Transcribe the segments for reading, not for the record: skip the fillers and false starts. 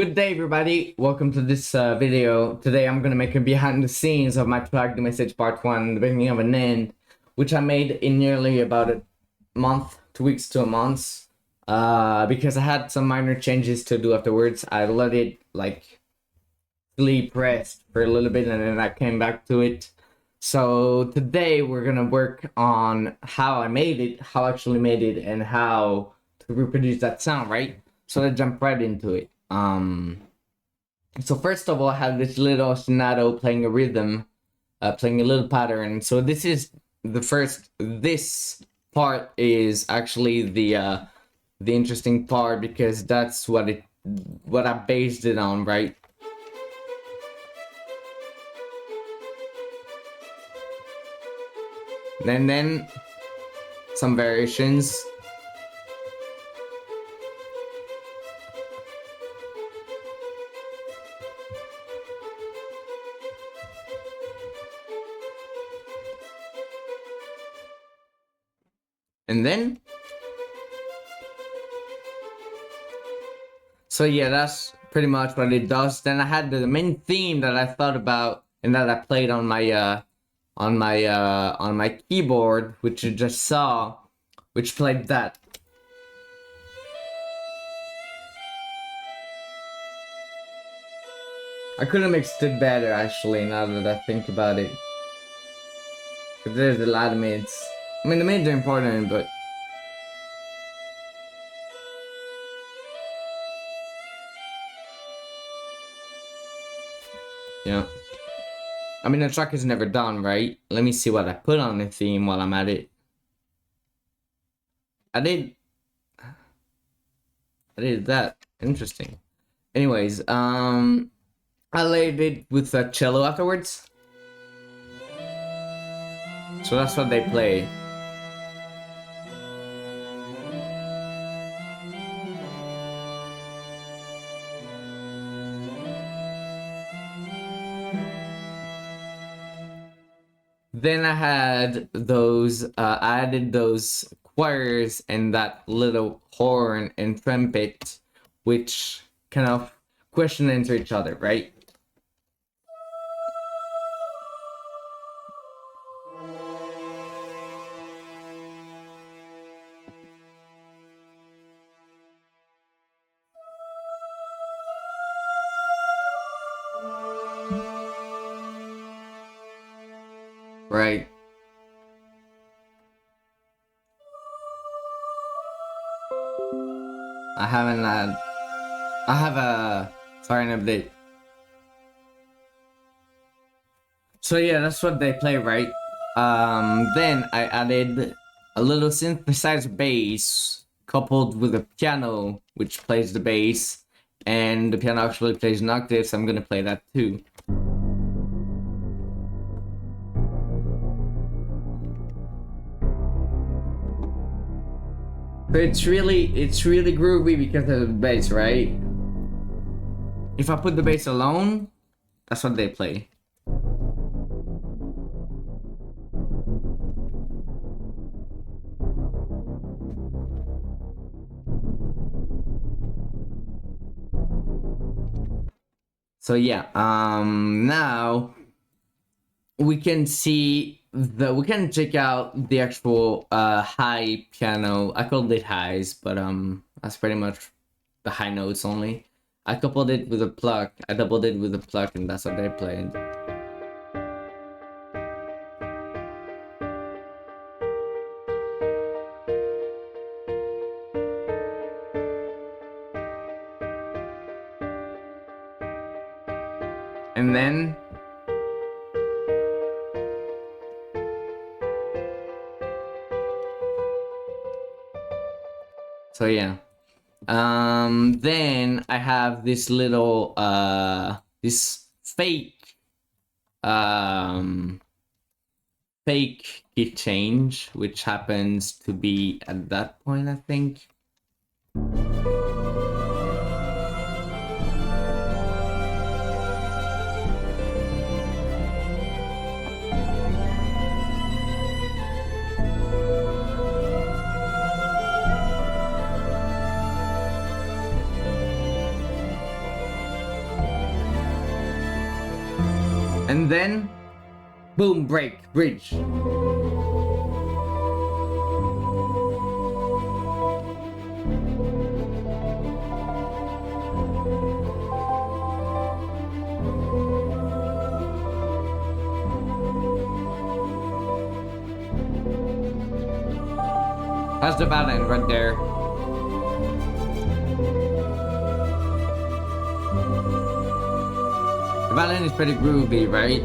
Good day, everybody. Welcome to this video. Today I'm gonna make a behind the scenes of my track the message part 1, the beginning of an end, which I made in nearly about a month, 2 weeks to a month, because I had some minor changes to do afterwards. I let it like sleep rest for a little bit and then I came back to it. So today we're gonna work on how I made it, how I actually made it, and how to reproduce that sound, right? So let's jump right into it. So first of all, I have this little ostinato playing a rhythm, playing a little pattern. So this is the first. This part is actually the interesting part because that's what I based it on, right? And then some variations. And then, so yeah, that's pretty much what it does. Then I had the main theme that I thought about and that I played on my keyboard, which you just saw, which played that. I could have mixed it better, actually, now that I think about it. Because there's a lot of mids. I mean, the mids are important, but... yeah. I mean, the track is never done, right? Let me see what I put on the theme while I'm at it. I did that. Interesting. Anyways, I laid it with a cello afterwards. So that's what they play. Then I had those, I added those choirs and that little horn and trumpet, which kind of question and answer each other, right? Right. I haven't had... I have a... sorry, an update. So yeah, that's what they play, right? Then I added a little synthesizer bass coupled with a piano, which plays the bass, and the piano actually plays an octave, so I'm gonna play that too. But it's really groovy because of the bass, right? If I put the bass alone, that's what they play. So yeah, now we can see we can check out the actual high piano. I called it highs, but that's pretty much the high notes only. I coupled it with a pluck. I doubled it with a pluck, and that's what they played. And then so yeah. Then I have this little this fake fake key change, which happens to be at that point, I think. And then, boom, break, bridge. That's the violin right there. The violin is pretty groovy, right?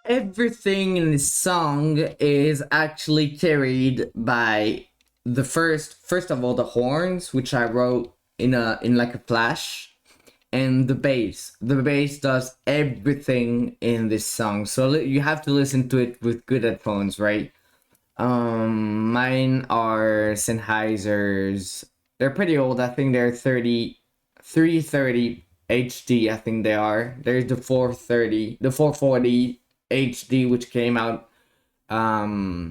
Everything in this song is actually carried by the first of all the horns, which I wrote in like a flash, and the bass. The bass does everything in this song, so you have to listen to it with good headphones, right? Mine are Sennheisers. They're pretty old. I think they're 330 HD. I think they are. There's the 430, the 440 HD, which came out a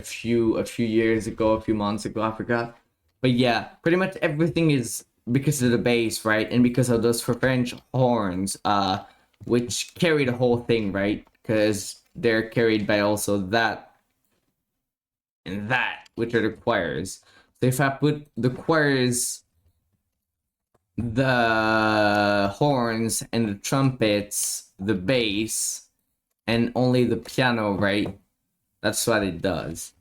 few years ago, a few months ago, I forgot. But yeah, pretty much everything is because of the bass, right? And because of those French horns, which carry the whole thing, right? Because they're carried by also that and that, which are the choirs. So if I put the choirs, the horns, and the trumpets, the bass, and only the piano, right? That's what it does.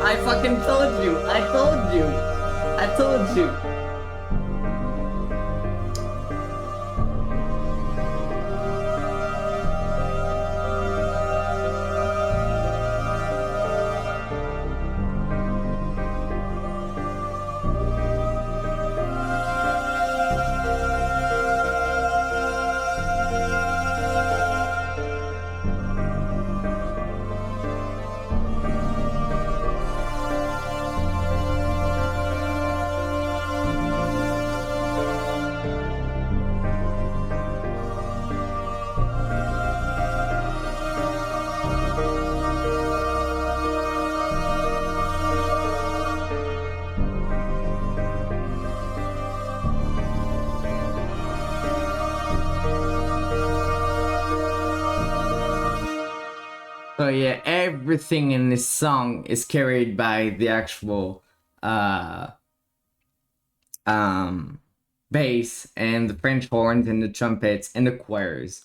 I fucking told you! I told you! I told you! So yeah, everything in this song is carried by the actual bass and the French horns and the trumpets and the choirs.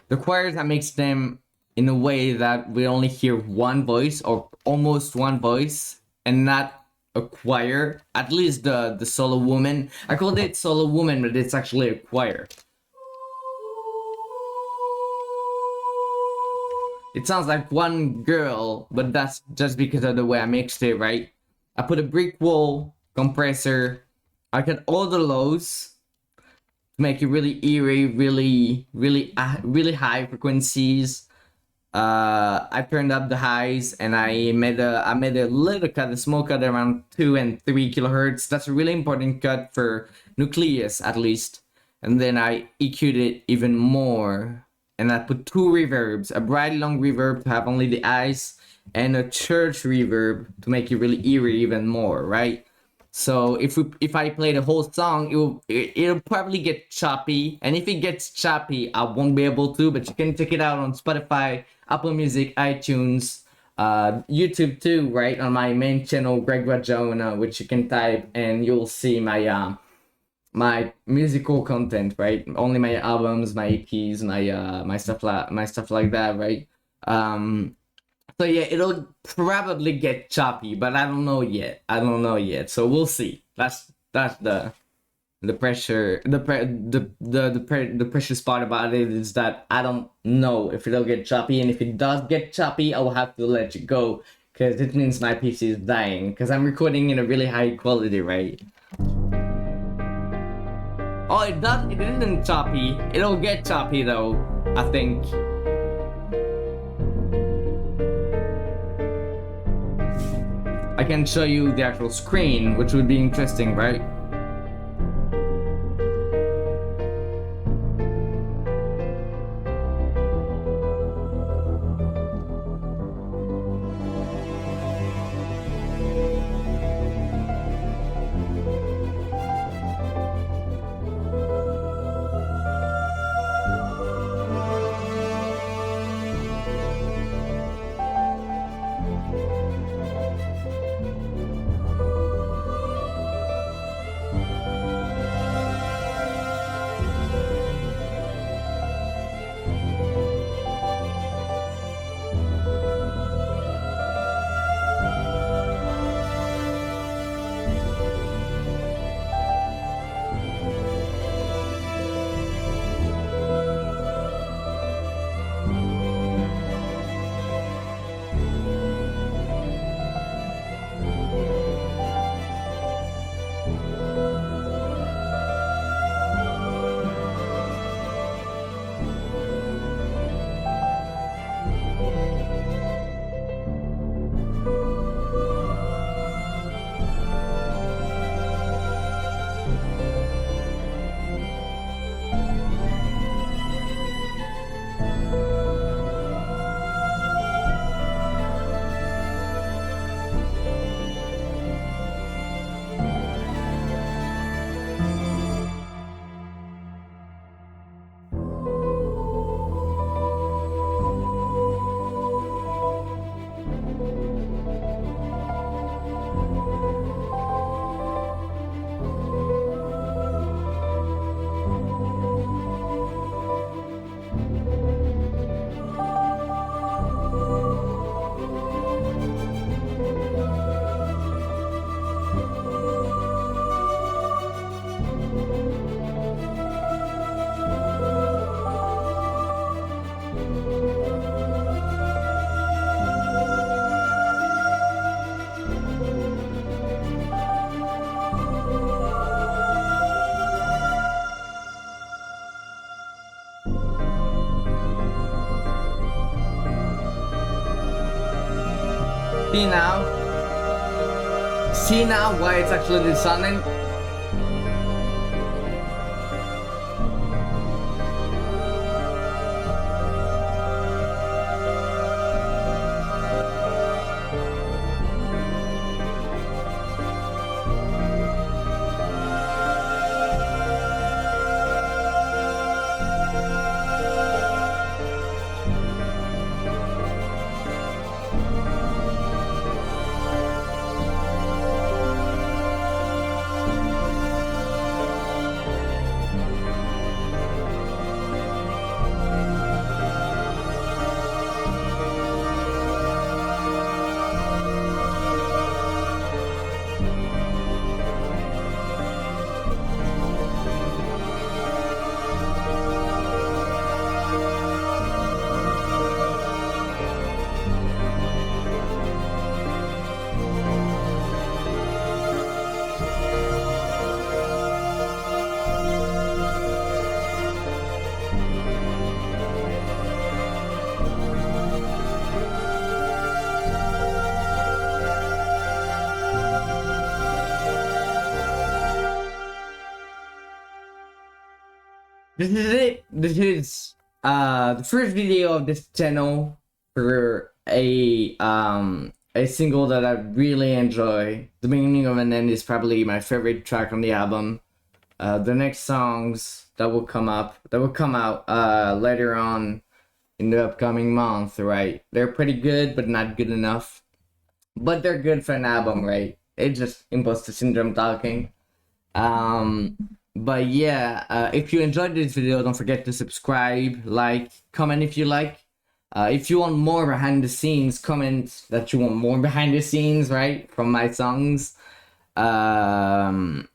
The choirs that makes them in a way that we only hear one voice or almost one voice and not a choir. At least the solo woman. I called it solo woman, but it's actually a choir. It sounds like one girl, but that's just because of the way I mixed it, right? I put a brick wall, compressor, I cut all the lows to make it really eerie, really high frequencies. I turned up the highs and I made a little cut, a small cut around 2 and 3 kilohertz. That's a really important cut for Nucleus, at least. And then I EQ'd it even more. And I put 2 reverbs, a bright long reverb to have only the eyes, and a church reverb to make it really eerie even more, right? So if I play the whole song, it'll probably get choppy, and if it gets choppy, I won't be able to. But you can check it out on Spotify, Apple Music, iTunes, YouTube too, right? On my main channel, Greg Rajona, which you can type, and you'll see my my musical content, right? Only my albums, my EPs, my stuff like that, right? So yeah, it'll probably get choppy, but I don't know yet. So we'll see. That's the pressure. The precious part about it is that I don't know if it'll get choppy, and if it does get choppy, I will have to let it go because it means my PC is dying. Because I'm recording in a really high quality, right? Oh, it isn't choppy. It'll get choppy though, I think. I can show you the actual screen, which would be interesting, right? See now? See now why it's actually dissonant? This is it. This is the first video of this channel for a single that I really enjoy. The Beginning of an End is probably my favorite track on the album. The next songs that will come out later on in the upcoming month, right? They're pretty good, but not good enough. But they're good for an album, right? It's just imposter syndrome talking. But yeah, if you enjoyed this video, don't forget to subscribe, like, comment if you like. If you want more behind the scenes, comment that you want more behind the scenes, right, from my songs. And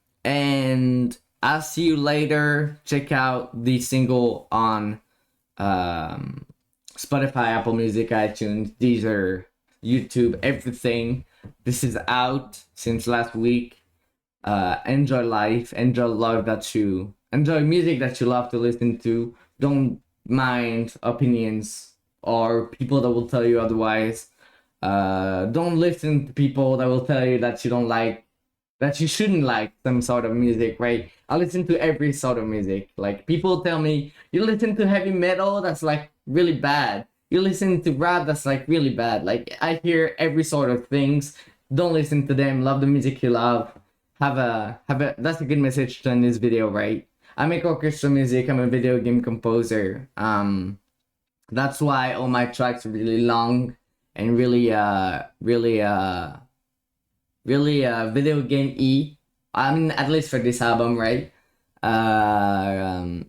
I'll see you later. Check out the single on Spotify, Apple Music, iTunes, Deezer, YouTube, everything. This is out since last week. Enjoy life, enjoy enjoy music that you love to listen to. Don't mind opinions or people that will tell you otherwise. Don't listen to people that will tell you that you shouldn't like some sort of music, right? I listen to every sort of music. Like, people tell me, you listen to heavy metal, that's like really bad. You listen to rap, that's like really bad. Like, I hear every sort of things. Don't listen to them. Love the music you love. That's a good message to end this video, right? I make orchestral music. I'm a video game composer. That's why all my tracks are really long and really video game I mean, at least for this album, right? So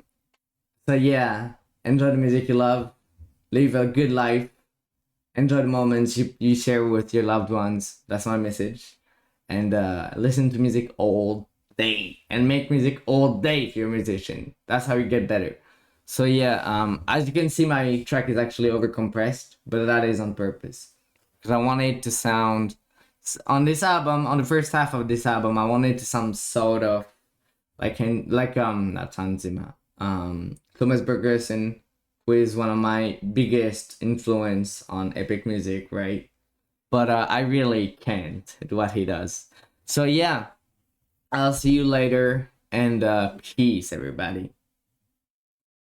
yeah, enjoy the music you love, live a good life, enjoy the moments you share with your loved ones. That's my message. And listen to music all day and make music all day if you're a musician. That's how you get better. So yeah, as you can see, my track is actually overcompressed, but that is on purpose because I want it to sound on this album, on the first half of this album, I wanted to sound sort of not Hans Zimmer, Thomas Bergerson, who is one of my biggest influence on epic music, right? But I really can't do what he does. So yeah, I'll see you later, and peace, everybody.